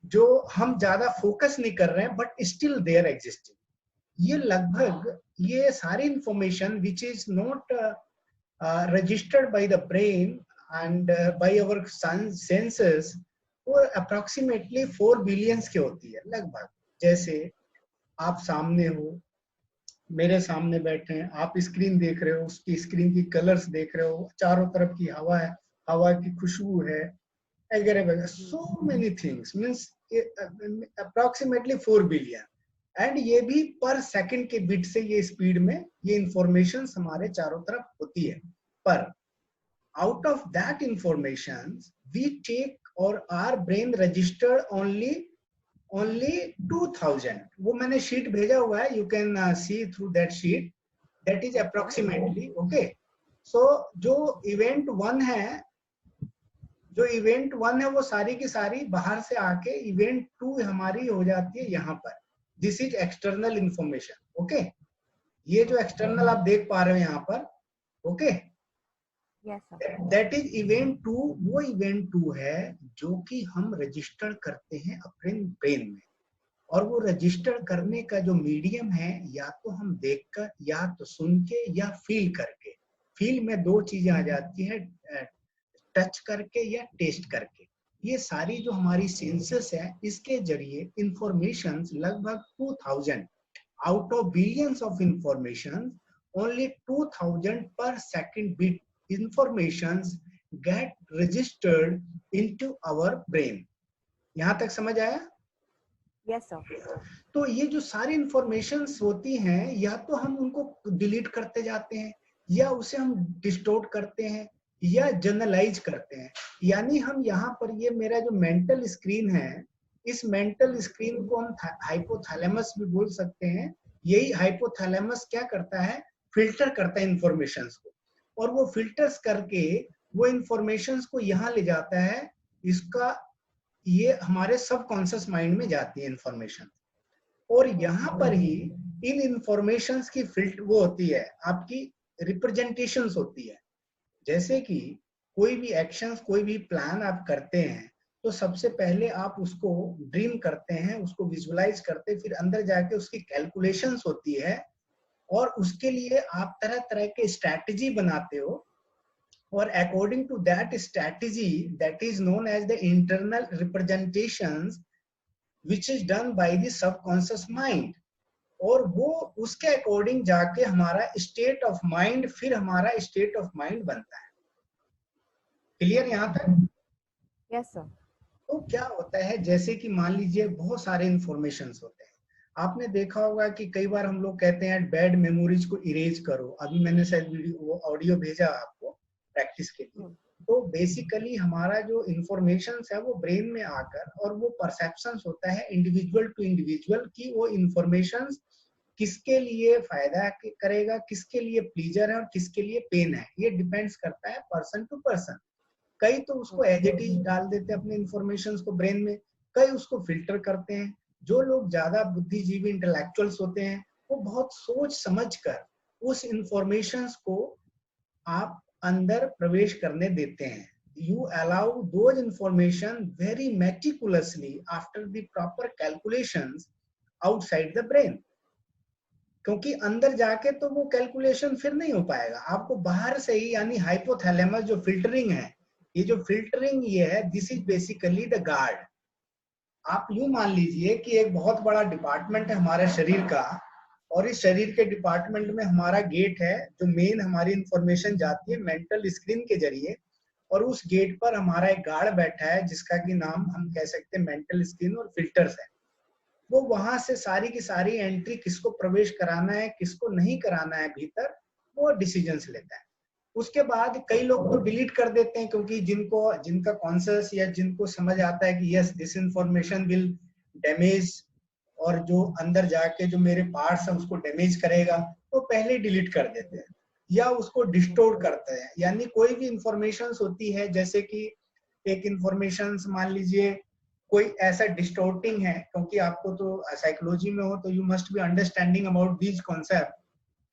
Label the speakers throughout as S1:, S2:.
S1: जो हम ज्यादा फोकस नहीं कर रहे हैं but still they are existing. ये लगभग ये सारी information which is not registered by the brain and by our senses, वो अप्रोक्सीमेटली 4 बिलियंस की होती है लगभग। जैसे आप सामने हो, मेरे सामने बैठे हैं, आप स्क्रीन देख रहे हो, उसकी स्क्रीन की कलर्स देख रहे हो, चारों तरफ की हवा है, हवा की खुशबू है, वगैरह वगैरह, so many things, means approximately 4 billion. And ये भी पर सेकंड के बिट से ये स्पीड में ये इंफॉर्मेशन हमारे चारों तरफ होती है। पर out of that information we take और आवर ब्रेन रजिस्टर्ड only 2000। वो मैंने शीट भेजा हुआ है, you can see through that sheet, that is approximately okay. So जो इवेंट वन है वो सारी की सारी बाहर से आके इवेंट 2 हमारी हो जाती है यहाँ पर। This is external information okay. ये जो एक्सटर्नल आप देख पा रहे हो यहाँ पर ओके, दैट इज इवेंट 2। वो इवेंट 2 है जो कि हम रजिस्टर करते हैं अपने ब्रेन में, और वो रजिस्टर करने का जो मीडियम है या तो हम देखकर, या तो सुन के, या फील करके। फील में 2 चीजें आ जाती है, टच करके या टेस्ट करके। ये सारी जो हमारी सेंसेस है इसके जरिए इंफॉर्मेशन लगभग 2000 out of billions of information, only 2000 per second bit information get registered into our brain. यहां तक समझ आया?
S2: Yes, sir.
S1: तो ये जो सारी इंफॉर्मेशंस होती हैं, या तो हम उनको डिलीट करते जाते हैं, या उसे हम डिस्टोर्ट करते हैं, या जनरलाइज करते हैं। यानी हम यहाँ पर, ये मेरा जो मेंटल स्क्रीन है, इस मेंटल स्क्रीन को हम हाइपोथैलेमस भी बोल सकते हैं। यही हाइपोथैलेमस क्या करता है, फिल्टर करता है इंफॉर्मेशंस को, और वो फिल्टर्स करके वो इंफॉर्मेशंस को यहाँ ले जाता है। इसका ये हमारे सबकॉन्शियस माइंड में जाती है इंफॉर्मेशन, और यहाँ पर ही इन इंफॉर्मेशंस की फिल्टर वो होती है, आपकी रिप्रेजेंटेशंस होती है। जैसे कि कोई भी एक्शंस, कोई भी प्लान आप करते हैं, तो सबसे पहले आप उसको ड्रीम करते हैं, उसको विजुअलाइज करते हैं, फिर अंदर जाके उसकी कैलकुलेशंस होती है, और उसके लिए आप तरह तरह के स्ट्रैटेजी बनाते हो, और according to that strategy, that is known as the internal representations which is done by the subconscious mind। और वो उसके अकॉर्डिंग जाके हमारा स्टेट ऑफ माइंड, फिर हमारा स्टेट ऑफ माइंड बनता है। क्लियर यहाँ तक?
S2: Yes, sir.
S1: तो क्या होता है, जैसे कि मान लीजिए बहुत सारे इंफॉर्मेशंस होते हैं। आपने देखा होगा कि कई बार हम लोग कहते हैं बैड मेमोरीज को इरेज करो। अभी मैंने शायद वो ऑडियो भेजा आपको प्रैक्टिस के लिए। तो बेसिकली हमारा जो इंफॉर्मेशन है वो ब्रेन में आकर, और वो परसेप्शन होता है इंडिविजुअल टू इंडिविजुअल की वो इंफॉर्मेशन किसके लिए फायदा करेगा, किसके लिए प्लीजर है और किसके लिए पेन है, ये डिपेंड्स करता है पर्सन टू पर्सन। कई तो उसको एज इट इज डाल देते हैं अपने इंफॉर्मेशन को ब्रेन में, कई उसको फिल्टर करते हैं। जो लोग ज्यादा बुद्धिजीवी इंटेलेक्चुअल्स होते हैं, वो बहुत सोच समझ कर उस इंफॉर्मेशन को आप अंदर प्रवेश करने देते हैं। You allow those information very meticulously after the proper calculations outside the brain। क्योंकि अंदर जाके तो वो कैलकुलेशन फिर नहीं हो पाएगा, आपको बाहर से ही, यानी हाइपोथैलेमस जो फिल्टरिंग है, ये जो फिल्टरिंग ये है, this is basically the guard. आप यूं मान लीजिए कि एक बहुत बड़ा डिपार्टमेंट है हमारे शरीर का, और इस शरीर के डिपार्टमेंट में हमारा गेट है, जो मेन हमारी इंफॉर्मेशन जाती है मेंटल स्क्रीन के जरिए, और उस गेट पर हमारा एक गार्ड बैठा है जिसका कि नाम हम कह सकते हैं मेंटल स्क्रीन और फिल्टर्स है। वो वहां से सारी की सारी एंट्री, किसको प्रवेश कराना है किसको नहीं कराना है भीतर, वो डिसीजंस लेता है। उसके बाद कई लोग तो डिलीट कर देते हैं, क्योंकि जिनका कॉन्शियस या जिनको समझ आता है कि yes this information will damage, और जो अंदर जाके जो मेरे पार्ट्स है उसको डैमेज करेगा, तो पहले डिलीट कर देते हैं या उसको डिस्टोर्ट करते हैं। यानी कोई भी इंफॉर्मेशन होती है, जैसे कि एक इंफॉर्मेशन मान लीजिए कोई ऐसा डिस्टोर्टिंग है, क्योंकि आपको तो साइकोलॉजी में हो तो you must be understanding about these concept,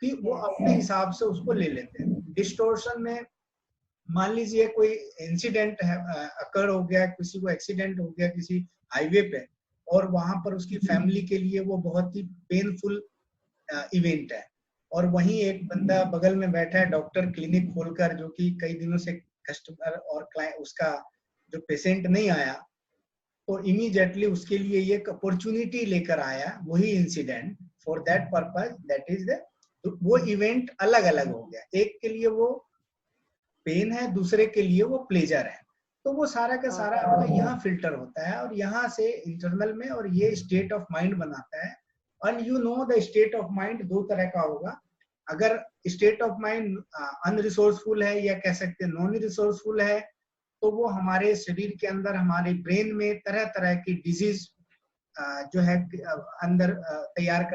S1: कि वो अपने हिसाब से उसको ले लेते हैं। डिस्टोर्शन में मान लीजिए कोई इंसिडेंट है, अकर हो गया, किसी को एक्सीडेंट हो गया, किसी हाईवे पे, और वहां पर उसकी फैमिली के लिए वो बहुत ही पेनफुल इवेंट है। और वहीं एक बंदा बगल में बैठा है डॉक्टर क्लिनिक खोलकर, जो कि कई दिनों से कस्टमर और क्लाइंट उसका जो पेशेंट नहीं आया, तो इमीडिएटली उसके लिए ये एक अपॉर्चुनिटी लेकर आया, वही incident for that purpose, that is the, तो वो इवेंट अलग अलग हो गया, एक के लिए वो पेन है, दूसरे के लिए वो प्लेजर है। तो वो सारा का सारा आपका यहाँ फिल्टर होता है, और यहाँ से इंटरनल में, और ये स्टेट ऑफ माइंड बनाता है। And you know the state of mind दो तरह का होगा। अगर स्टेट ऑफ माइंड अनरिसोर्सफुल है, या कह सकते हैं नॉन रिसोर्सफुल है, तो वो हमारे शरीर के अंदर, हमारे ब्रेन में तरह तरह की डिजीज जो है अंदर तैयार कर